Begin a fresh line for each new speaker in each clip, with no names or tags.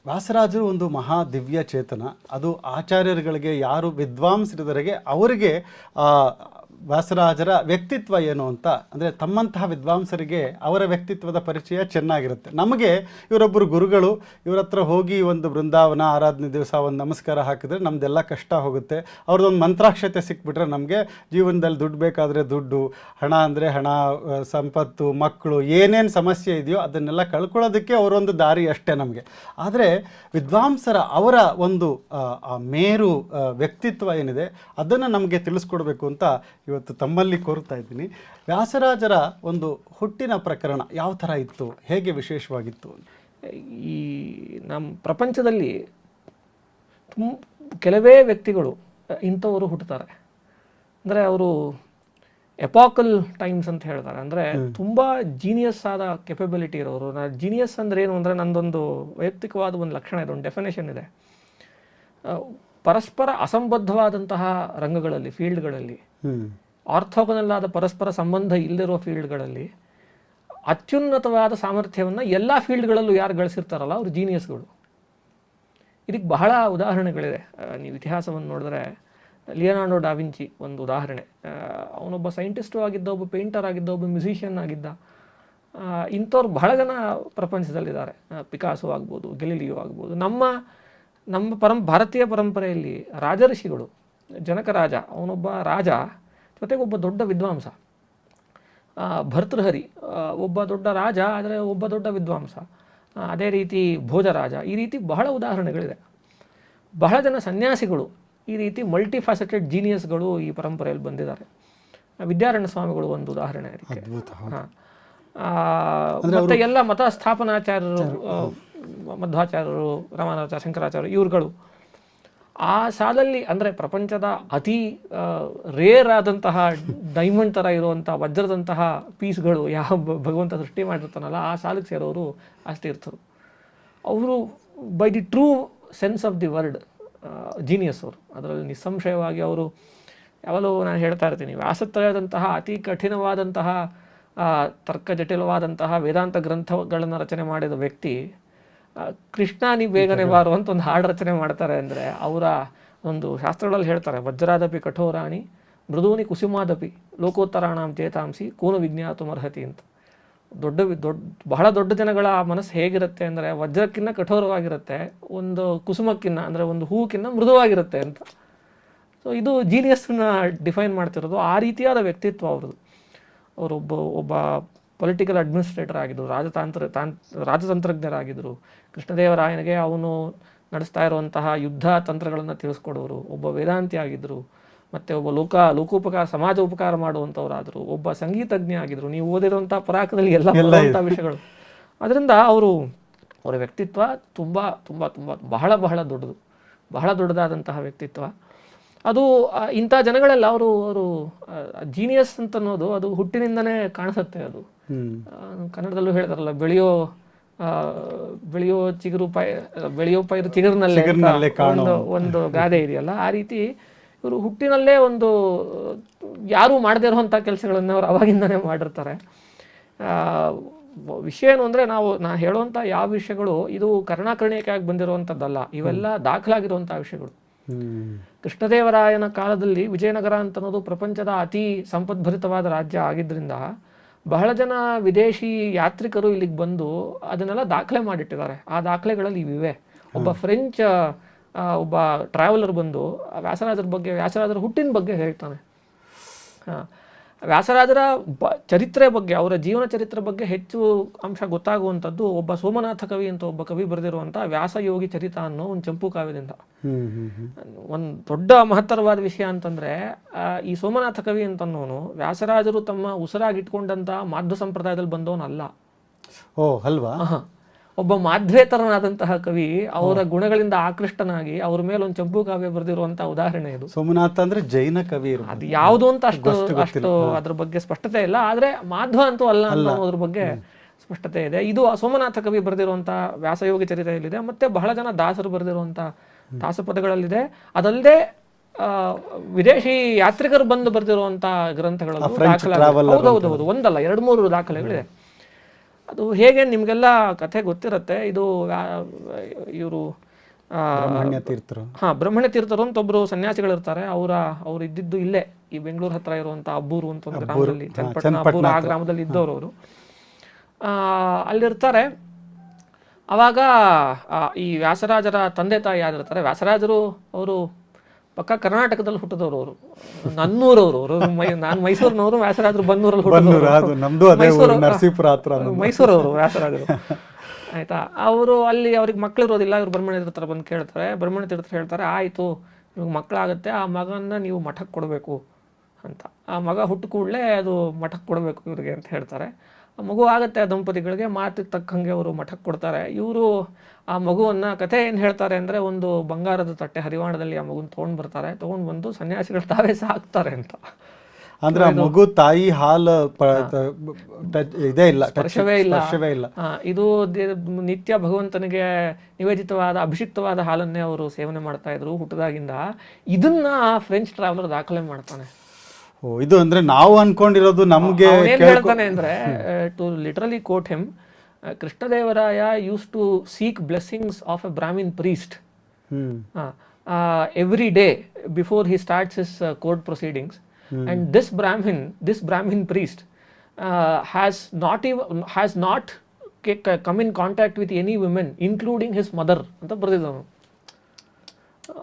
ವ್ಯಾಸರಾಜರು ಒಂದು ಮಹಾ ದಿವ್ಯ ಚೇತನ. ಅದು ಆಚಾರ್ಯರುಗಳಿಗೆ, ಯಾರು ವಿದ್ವಾಂಸರಿದ್ದವರೆಗೆ ಅವರಿಗೆ ವ್ಯಾಸರಾಜರ ವ್ಯಕ್ತಿತ್ವ ಏನು ಅಂತ, ಅಂದರೆ ತಮ್ಮಂತಹ ವಿದ್ವಾಂಸರಿಗೆ ಅವರ ವ್ಯಕ್ತಿತ್ವದ ಪರಿಚಯ ಚೆನ್ನಾಗಿರುತ್ತೆ. ನಮಗೆ ಇವರೊಬ್ಬರು ಗುರುಗಳು, ಇವರ ಹತ್ರ ಹೋಗಿ ಒಂದು ಬೃಂದಾವನ ಆರಾಧನೆ ದಿವಸ ಒಂದು ನಮಸ್ಕಾರ ಹಾಕಿದ್ರೆ ನಮ್ಮದೆಲ್ಲ ಕಷ್ಟ ಹೋಗುತ್ತೆ. ಅವ್ರದ್ದೊಂದು ಮಂತ್ರಾಕ್ಷತೆ ಸಿಕ್ಬಿಟ್ರೆ ನಮಗೆ ಜೀವನದಲ್ಲಿ ದುಡ್ಡು ಬೇಕಾದರೆ ದುಡ್ಡು, ಹಣ ಅಂದರೆ ಹಣ, ಸಂಪತ್ತು, ಮಕ್ಕಳು, ಏನೇನು ಸಮಸ್ಯೆ ಇದೆಯೋ ಅದನ್ನೆಲ್ಲ ಕಳ್ಕೊಳ್ಳೋದಕ್ಕೆ ಅವರೊಂದು ದಾರಿ ಅಷ್ಟೇ ನಮಗೆ. ಆದರೆ ವಿದ್ವಾಂಸರ ಅವರ ಒಂದು ಮೇರು ವ್ಯಕ್ತಿತ್ವ ಏನಿದೆ ಅದನ್ನು ನಮಗೆ ತಿಳಿಸ್ಕೊಡ್ಬೇಕು ಅಂತ ಇವತ್ತು ತಮ್ಮಲ್ಲಿ ಕೋರ್ತಾ ಇದ್ದೀನಿ. ವ್ಯಾಸರಾಜರ ಒಂದು ಹುಟ್ಟಿನ ಪ್ರಕರಣ ಯಾವ ಥರ ಇತ್ತು, ಹೇಗೆ ವಿಶೇಷವಾಗಿತ್ತು?
ಈ ನಮ್ಮ ಪ್ರಪಂಚದಲ್ಲಿ ಕೆಲವೇ ವ್ಯಕ್ತಿಗಳು ಇಂಥವರು ಹುಟ್ಟುತ್ತಾರೆ. ಅಂದರೆ ಅವರು ಎಪಾಕಲ್ ಟೈಮ್ಸ್ ಅಂತ ಹೇಳ್ತಾರೆ. ಅಂದರೆ ತುಂಬ ಜೀನಿಯಸ್ ಆದ ಕೆಪಬಿಲಿಟಿ ಇರೋರು. ಜೀನಿಯಸ್ ಅಂದರೆ ಏನು ಅಂದರೆ, ನಂದೊಂದು ವೈಯಕ್ತಿಕವಾದ ಒಂದು ಲಕ್ಷಣ ಇದೆ, ಒಂದು ಡೆಫಿನೇಷನ್ ಇದೆ. ಪರಸ್ಪರ ಅಸಂಬದ್ಧವಾದಂತಹ ರಂಗಗಳಲ್ಲಿ, ಫೀಲ್ಡ್ಗಳಲ್ಲಿ, ಆರ್ಥೋಗನಲ್ ಆದ ಪರಸ್ಪರ ಸಂಬಂಧ ಇಲ್ಲದಿರೋ ಫೀಲ್ಡ್ಗಳಲ್ಲಿ ಅತ್ಯುನ್ನತವಾದ ಸಾಮರ್ಥ್ಯವನ್ನು ಎಲ್ಲ ಫೀಲ್ಡ್ಗಳಲ್ಲೂ ಯಾರು ಗಳಿಸಿರ್ತಾರಲ್ಲ ಅವರು ಜೀನಿಯಸ್ಗಳು. ಇದಕ್ಕೆ ಬಹಳ ಉದಾಹರಣೆಗಳಿದೆ. ನೀವು ಇತಿಹಾಸವನ್ನು ನೋಡಿದ್ರೆ ಲಿಯೋನಾರ್ಡೋ ಡಾ ವಿಂಚಿ ಒಂದು ಉದಾಹರಣೆ. ಅವನೊಬ್ಬ ಸೈಂಟಿಸ್ಟು ಆಗಿದ್ದ, ಒಬ್ಬ ಪೇಂಟರ್ ಆಗಿದ್ದ, ಒಬ್ಬ ಮ್ಯೂಸಿಷಿಯನ್ ಆಗಿದ್ದ. ಇಂಥವ್ರು ಬಹಳ ಜನ ಪ್ರಪಂಚದಲ್ಲಿದ್ದಾರೆ. ಪಿಕಾಸೋ ಆಗ್ಬೋದು, ಗೆಲಿಲಿಯೋ ಆಗ್ಬೋದು. ನಮ್ಮ ಭಾರತೀಯ ಪರಂಪರೆಯಲ್ಲಿ ರಾಜಋಷಿಗಳು, ಜನಕ ರಾಜ ಅವನೊಬ್ಬ ರಾಜ, ಜೊತೆಗೆ ಒಬ್ಬ ದೊಡ್ಡ ವಿದ್ವಾಂಸ. ಭರ್ತೃಹರಿ ಒಬ್ಬ ದೊಡ್ಡ ರಾಜ, ಆದರೆ ಒಬ್ಬ ದೊಡ್ಡ ವಿದ್ವಾಂಸ. ಅದೇ ರೀತಿ ಭೋಜರಾಜ. ಈ ರೀತಿ ಬಹಳ ಉದಾಹರಣೆಗಳಿದೆ. ಬಹಳ ಜನ ಸನ್ಯಾಸಿಗಳು ಈ ರೀತಿ ಮಲ್ಟಿಫ್ಯಾಸೆಟೆಡ್ ಜೀನಿಯಸ್ಗಳು ಈ ಪರಂಪರೆಯಲ್ಲಿ ಬಂದಿದ್ದಾರೆ. ವಿದ್ಯಾರಣ್ಯ ಸ್ವಾಮಿಗಳು ಒಂದು ಉದಾಹರಣೆ ಅದಕ್ಕೆ. ಮತ್ತೆ ಎಲ್ಲ ಮತ ಸ್ಥಾಪನಾಚಾರ್ಯರು, ಮಧ್ವಾಚಾರ್ಯರು, ರಾಮಾನುಜಾಚಾರ್ಯ, ಶಂಕರಾಚಾರ್ಯ, ಇವ್ರುಗಳು ಆ ಸಾಲಲ್ಲಿ, ಅಂದರೆ ಪ್ರಪಂಚದ ಅತಿ ರೇರ್ ಆದಂತಹ ಡೈಮಂಡ್ ಥರ ಇರುವಂಥ ವಜ್ರದಂತಹ ಪೀಸ್ಗಳು ಯಾವ ಭಗವಂತ ಸೃಷ್ಟಿ ಮಾಡಿರ್ತಾನಲ್ಲ ಆ ಸಾಲಿಗೆ ಸೇರೋರು ಅಷ್ಟಿರ್ತರು. ಅವರು by the true sense of the word genius ಅವರು. ಅದರಲ್ಲಿ ನಿಸ್ಸಂಶಯವಾಗಿ ಅವರು, ಯಾವಾಗಲೂ ನಾನು ಹೇಳ್ತಾ ಇರ್ತೀನಿ, ವ್ಯಾಸತ್ರಯದಂತಹ ಅತಿ ಕಠಿಣವಾದಂತಹ ತರ್ಕ ಜಟಿಲವಾದಂತಹ ವೇದಾಂತ ಗ್ರಂಥಗಳನ್ನು ರಚನೆ ಮಾಡಿದ ವ್ಯಕ್ತಿ ಕೃಷ್ಣ ನೀ ಬೇಗನೆ ಬಾರು ಅಂತ ಒಂದು ಹಾಡು ರಚನೆ ಮಾಡ್ತಾರೆ. ಅಂದರೆ ಅವರ ಒಂದು ಶಾಸ್ತ್ರಗಳಲ್ಲಿ ಹೇಳ್ತಾರೆ, ವಜ್ರಾದಪಿ ಕಠೋರಾಣಿ ಮೃದೂನಿ ಕುಸುಮಾದಪಿ ಲೋಕೋತ್ತರಾಣಾಂ ಚೇತಾಂಸಿ ಕೂನು ವಿಜ್ಞಾತುಮರ್ಹತಿ ಅಂತ. ಬಹಳ ದೊಡ್ಡ ಜನಗಳ ಮನಸ್ಸು ಹೇಗಿರುತ್ತೆ ಅಂದರೆ ವಜ್ರಕ್ಕಿಂತ ಕಠೋರವಾಗಿರುತ್ತೆ, ಒಂದು ಕುಸುಮಕ್ಕಿನ್ನ ಅಂದರೆ ಒಂದು ಹೂವಿನ ಮೃದುವಾಗಿರುತ್ತೆ ಅಂತ. ಸೊ ಇದು ಜೀನಿಯಸ್ನ ಡಿಫೈನ್ ಮಾಡ್ತಿರೋದು. ಆ ರೀತಿಯಾದ ವ್ಯಕ್ತಿತ್ವ ಅವ್ರದ್ದು. ಒಬ್ಬ ಪೊಲಿಟಿಕಲ್ ಅಡ್ಮಿನಿಸ್ಟ್ರೇಟರ್ ಆಗಿದ್ದರು, ರಾಜತಂತ್ರಜ್ಞರಾಗಿದ್ದರು. ಕೃಷ್ಣದೇವರಾಯನಿಗೆ ಅವನು ನಡೆಸ್ತಾ ಇರುವಂತಹ ಯುದ್ಧ ತಂತ್ರಗಳನ್ನು ತಿಳಿಸ್ಕೊಡೋರು. ಒಬ್ಬ ವೇದಾಂತಿ ಆಗಿದ್ದರು. ಮತ್ತು ಒಬ್ಬ ಲೋಕೋಪಕಾರ, ಸಮಾಜ ಉಪಕಾರ ಮಾಡುವಂಥವರಾದರು. ಒಬ್ಬ ಸಂಗೀತಜ್ಞ ಆಗಿದ್ದರು. ನೀವು ಓದಿರುವಂಥ ಪುರಾಕದಲ್ಲಿ ಎಲ್ಲ ಬರುವಂಥ ವಿಷಯಗಳು. ಅದರಿಂದ ಅವರ ವ್ಯಕ್ತಿತ್ವ ತುಂಬ ತುಂಬ ತುಂಬ ಬಹಳ ಬಹಳ ದೊಡ್ಡದು, ಬಹಳ ದೊಡ್ಡದಾದಂತಹ ವ್ಯಕ್ತಿತ್ವ. ಅದು ಇಂಥ ಜನಗಳೆಲ್ಲ ಅವರು ಜೀನಿಯಸ್ ಅಂತ ಅನ್ನೋದು ಅದು ಹುಟ್ಟಿನಿಂದನೇ ಕಾಣಿಸುತ್ತೆ. ಅದು ಕನ್ನಡದಲ್ಲೂ ಹೇಳ್ತಾರಲ್ಲ, ಬೆಳೆಯೋ ಚಿಗುರು ಬೆಳೆಯೋ ಪೈರು ಚಿಗುರಿನಲ್ಲೇ ಒಂದು ಗಾದೆ ಇದೆಯಲ್ಲ, ಆ ರೀತಿ ಇವರು ಹುಟ್ಟಿನಲ್ಲೇ ಒಂದು ಯಾರೂ ಮಾಡದೇ ಇರುವಂಥ ಕೆಲಸಗಳನ್ನು ಅವ್ರು ಅವಾಗಿಂದನೇ ಮಾಡಿರ್ತಾರೆ. ವಿಷಯ ಏನು ಅಂದರೆ, ನಾ ಹೇಳುವಂಥ ಯಾವ ವಿಷಯಗಳು ಇದು ಕರ್ಣಾಕರ್ಣಿಕೆಯಾಗಿ ಬಂದಿರುವಂಥದ್ದಲ್ಲ. ಇವೆಲ್ಲ ದಾಖಲಾಗಿರುವಂಥ ವಿಷಯಗಳು. ಕೃಷ್ಣದೇವರಾಯನ ಕಾಲದಲ್ಲಿ ವಿಜಯನಗರ ಅಂತ ಅನ್ನೋದು ಪ್ರಪಂಚದ ಅತಿ ಸಂಪದ್ಭರಿತವಾದ ರಾಜ್ಯ ಆಗಿದ್ದರಿಂದ ಬಹಳ ಜನ ವಿದೇಶಿ ಯಾತ್ರಿಕರು ಇಲ್ಲಿಗೆ ಬಂದು ಅದನ್ನೆಲ್ಲ ದಾಖಲೆ ಮಾಡಿಟ್ಟಿದ್ದಾರೆ. ಆ ದಾಖಲೆಗಳಲ್ಲಿ ಇವಿವೆ. ಒಬ್ಬ ಫ್ರೆಂಚ್ ಒಬ್ಬ ಟ್ರಾವೆಲರ್ ಬಂದು ವ್ಯಾಸರಾಜರ ಹುಟ್ಟಿನ ಬಗ್ಗೆ ಹೇಳ್ತಾನೆ. ವ್ಯಾಸರಾಜರ ಚರಿತ್ರೆ ಬಗ್ಗೆ, ಅವರ ಜೀವನ ಚರಿತ್ರೆ ಬಗ್ಗೆ ಹೆಚ್ಚು ಅಂಶ ಗೊತ್ತಾಗುವಂಥದ್ದು ಒಬ್ಬ ಸೋಮನಾಥ ಕವಿ ಅಂತ ಒಬ್ಬ ಕವಿ ಬರೆದಿರುವಂಥ ವ್ಯಾಸಯೋಗಿ ಚರಿತ ಅನ್ನೋ ಒಂದು ಚಂಪು ಕಾವ್ಯದಿಂದ. ಒಂದು ದೊಡ್ಡ ಮಹತ್ತರವಾದ ವಿಷಯ ಅಂತಂದರೆ, ಈ ಸೋಮನಾಥ ಕವಿ ಅಂತನೋನು ವ್ಯಾಸರಾಜರು ತಮ್ಮ ಉಸಿರಾಗಿಟ್ಕೊಂಡಂಥ ಮಾಧ್ವ ಸಂಪ್ರದಾಯದಲ್ಲಿ ಬಂದವನಲ್ಲ.
ಓ ಅಲ್ವಾ?
ಒಬ್ಬ ಮಾಧ್ವೇತರನಾದಂತಹ ಕವಿ ಅವರ ಗುಣಗಳಿಂದ ಆಕೃಷ್ಟನಾಗಿ ಅವ್ರ ಮೇಲೆ ಒಂದು ಚಂಪು ಕಾವ್ಯ ಬರೆದಿರುವಂತಹ ಉದಾಹರಣೆ ಇದು.
ಸೋಮನಾಥ ಅಂದ್ರೆ ಜೈನ ಕವಿ.
ಅದು ಯಾವುದು ಅಂತ ಅಷ್ಟು ಅದ್ರ ಬಗ್ಗೆ ಸ್ಪಷ್ಟತೆ ಇಲ್ಲ, ಆದ್ರೆ ಮಾಧ್ವ ಅಂತೂ ಅಲ್ಲ ಅನ್ನೋದ್ರ ಬಗ್ಗೆ ಸ್ಪಷ್ಟತೆ ಇದೆ. ಇದು ಸೋಮನಾಥ ಕವಿ ಬರೆದಿರುವಂತಹ ವ್ಯಾಸಯೋಗಿ ಚರಿತೆಯಲ್ಲಿದೆ. ಮತ್ತೆ ಬಹಳ ಜನ ದಾಸರು ಬರೆದಿರುವಂತಹ ದಾಸಪದಗಳಲ್ಲಿದೆ. ಅದಲ್ಲದೆ ವಿದೇಶಿ ಯಾತ್ರಿಕರು ಬಂದು ಬರೆದಿರುವಂತಹ ಗ್ರಂಥಗಳಲ್ಲೂ ದಾಖಲೆ, ಹೌದೌದು, ಒಂದಲ್ಲ 2-3 ದಾಖಲೆಗಳಿದೆ. ಅದು ಹೇಗೆ ನಿಮಗೆಲ್ಲ ಕಥೆ ಗೊತ್ತಿರುತ್ತೆ. ಇದು ಇವರು
ಬ್ರಹ್ಮಣ್ಯ ತೀರ್ಥರು.
ಬ್ರಹ್ಮಣ್ಯ ತೀರ್ಥರು ಅಂತ ಒಬ್ರು ಸನ್ಯಾಸಿಗಳಿರ್ತಾರೆ. ಅವ್ರು ಇದ್ದಿದ್ದು ಇಲ್ಲೇ ಈ ಬೆಂಗಳೂರು ಹತ್ರ ಇರುವಂಥ ಅಬ್ಬೂರು ಅಂತ ಒಂದು ಗ್ರಾಮದಲ್ಲಿ, ಚನ್ನಪಟ್ಟಣ ಅಬ್ಬೂರು, ಆ ಗ್ರಾಮದಲ್ಲಿ ಇದ್ದವರು ಅವರು. ಅಲ್ಲಿರ್ತಾರೆ. ಅವಾಗ ಈ ವ್ಯಾಸರಾಜರ ತಂದೆ ತಾಯಿ ಯಾರಿರ್ತಾರೆ, ವ್ಯಾಸರಾಜರು ಅವರು ಪಕ್ಕ ಕರ್ನಾಟಕದಲ್ಲಿ ಹುಟ್ಟಿದವರು. ಅವರು ನನ್ನೂರವರು. ನಾನು ಮೈಸೂರಿನವರು, ವ್ಯಾಸರಾಜರು ಬನ್ನೂರಲ್ಲಿ ಹುಟ್ಟಿದವರು. ಮೈಸೂರವರು ವ್ಯಾಸರಾಜರು. ಆಯ್ತಾ. ಅವರು ಅಲ್ಲಿ ಅವ್ರಿಗೆ ಮಕ್ಕಳಿರೋದಿಲ್ಲ. ಇವ್ರು ಬ್ರಹ್ಮಣ್ಯ ತೀರ್ಥರ ಬಂದು ಕೇಳ್ತಾರೆ. ಬ್ರಹ್ಮಣ್ಯ ತೀರ್ಥರು ಹೇಳ್ತಾರೆ, ಆಯಿತು ನಿಮ್ಗೆ ಮಕ್ಕಳಾಗುತ್ತೆ, ಆ ಮಗನ ನೀವು ಮಠಕ್ಕೆ ಕೊಡಬೇಕು ಅಂತ. ಆ ಮಗ ಹುಟ್ಟು ಕೂಡಲೇ ಅದು ಮಠಕ್ಕೆ ಕೊಡಬೇಕು ಇವ್ರಿಗೆ ಅಂತ ಹೇಳ್ತಾರೆ. ಆ ಮಗು ಆಗುತ್ತೆ ಆ ದಂಪತಿಗಳಿಗೆ. ಮಾತಿಗೆ ತಕ್ಕಂಗೆ ಅವರು ಮಠಕ್ಕೆ ಕೊಡ್ತಾರೆ. ಇವರು ಆ ಮಗುವನ್ನು ಕಥೆ ಏನು ಹೇಳ್ತಾರೆ ಅಂದರೆ, ಒಂದು ಬಂಗಾರದ ತಟ್ಟೆ ಹರಿವಾಣದಲ್ಲಿ ಆ ಮಗುನ ತೊಗೊಂಡು ಬರ್ತಾರೆ. ತೊಗೊಂಡು ಬಂದು ಸನ್ಯಾಸಿಗಳು ತಾವೇ ಸಾಕ್ತಾರೆ ಅಂತ.
ಅಂದ್ರೆ ಆ ಮಗು ತಾಯಿ ಹಾಲು ಇದೇ ಇಲ್ಲ,
ಸ್ಪರ್ಶವೇ ಇಲ್ಲ. ಇದು ನಿತ್ಯ ಭಗವಂತನಿಗೆ ನಿವೇದಿತವಾದ ಅಭಿಷಿಕ್ತವಾದ ಹಾಲನ್ನೇ ಅವರು ಸೇವನೆ ಮಾಡ್ತಾ ಇದ್ರು ಹುಟ್ಟದಾಗಿಂದ. ಇದನ್ನ ಫ್ರೆಂಚ್ ಟ್ರಾವೆಲರ್ ದಾಖಲೆ ಮಾಡ್ತಾನೆ.
ಇದು ಅಂದ್ರೆ ನಾವು ಅನ್ಕೊಂಡಿರೋದು ನಮ್ಗೆ
ಏನ್ ಹೇಳ್ತಾನೆ ಅಂದ್ರೆ, to literally quote him, Krishnadevaraya used to seek blessings of a Brahmin priest every day before he starts his court proceedings. And this Brahmin priest has not come in contact with any women, including his mother ಅಂತ ಬರೆದಿದ್ದವನು.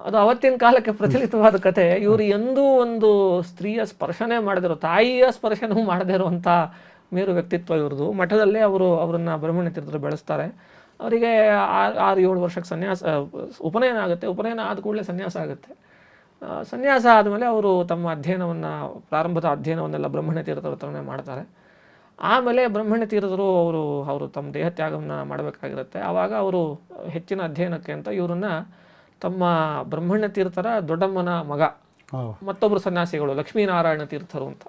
ಅದು ಅವತ್ತಿನ ಕಾಲಕ್ಕೆ ಪ್ರಚಲಿತವಾದ ಕತೆ. ಇವರು ಎಂದೂ ಒಂದು ಸ್ತ್ರೀಯ ಸ್ಪರ್ಶನೇ ಮಾಡದಿರೋ, ತಾಯಿಯ ಸ್ಪರ್ಶನೂ ಮಾಡದೇ ಇರುವಂಥ ಮೇರು ವ್ಯಕ್ತಿತ್ವ ಇವ್ರದ್ದು. ಮಠದಲ್ಲೇ ಅವರನ್ನು ಬ್ರಹ್ಮಣ್ಯ ತೀರ್ಥರು ಬೆಳೆಸ್ತಾರೆ. ಅವರಿಗೆ 6-7 ವರ್ಷಕ್ಕೆ ಉಪನಯನ ಆಗುತ್ತೆ. ಉಪನಯನ ಆದ ಕೂಡಲೇ ಸನ್ಯಾಸ ಆಗುತ್ತೆ. ಸನ್ಯಾಸ ಆದಮೇಲೆ ಅವರು ತಮ್ಮ ಪ್ರಾರಂಭದ ಅಧ್ಯಯನವನ್ನೆಲ್ಲ ಬ್ರಹ್ಮಣ್ಯ ತೀರ್ಥರ ಹತ್ರನೇ ಮಾಡ್ತಾರೆ. ಆಮೇಲೆ ಬ್ರಹ್ಮಣ್ಯ ತೀರ್ಥರು ಅವರು ತಮ್ಮ ದೇಹತ್ಯಾಗವನ್ನು ಮಾಡಬೇಕಾಗಿರುತ್ತೆ. ಆವಾಗ ಅವರು ಹೆಚ್ಚಿನ ಅಧ್ಯಯನಕ್ಕೆ ಅಂತ ಇವರನ್ನ ತಮ್ಮ ಬ್ರಹ್ಮಣ್ಯ ತೀರ್ಥರ ದೊಡ್ಡಮ್ಮನ ಮಗ ಮತ್ತೊಬ್ಬರು ಸನ್ಯಾಸಿಗಳು ಲಕ್ಷ್ಮೀನಾರಾಯಣ ತೀರ್ಥರು ಅಂತ,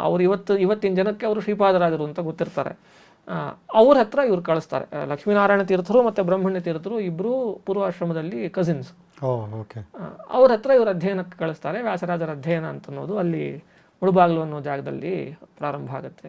ಅವರು ಇವತ್ತಿನ ಜನಕ್ಕೆ ಅವರು ಶ್ರೀಪಾದರಾಜರು ಅಂತ ಗೊತ್ತಿರ್ತಾರೆ. ಅವ್ರ ಹತ್ರ ಇವ್ರು ಕಳಿಸ್ತಾರೆ. ಲಕ್ಷ್ಮೀನಾರಾಯಣ ತೀರ್ಥರು ಮತ್ತು ಬ್ರಹ್ಮಣ್ಯ ತೀರ್ಥರು ಇಬ್ಬರು ಪೂರ್ವಾಶ್ರಮದಲ್ಲಿ ಕಸಿನ್ಸ್. ಅವ್ರ ಹತ್ರ ಇವ್ರ ಅಧ್ಯಯನಕ್ಕೆ ಕಳಿಸ್ತಾರೆ. ವ್ಯಾಸರಾಜರ ಅಧ್ಯಯನ ಅಂತ ಅನ್ನೋದು ಅಲ್ಲಿ ಮುಳುಬಾಗಿಲು ಅನ್ನೋ ಜಾಗದಲ್ಲಿ ಪ್ರಾರಂಭ ಆಗುತ್ತೆ.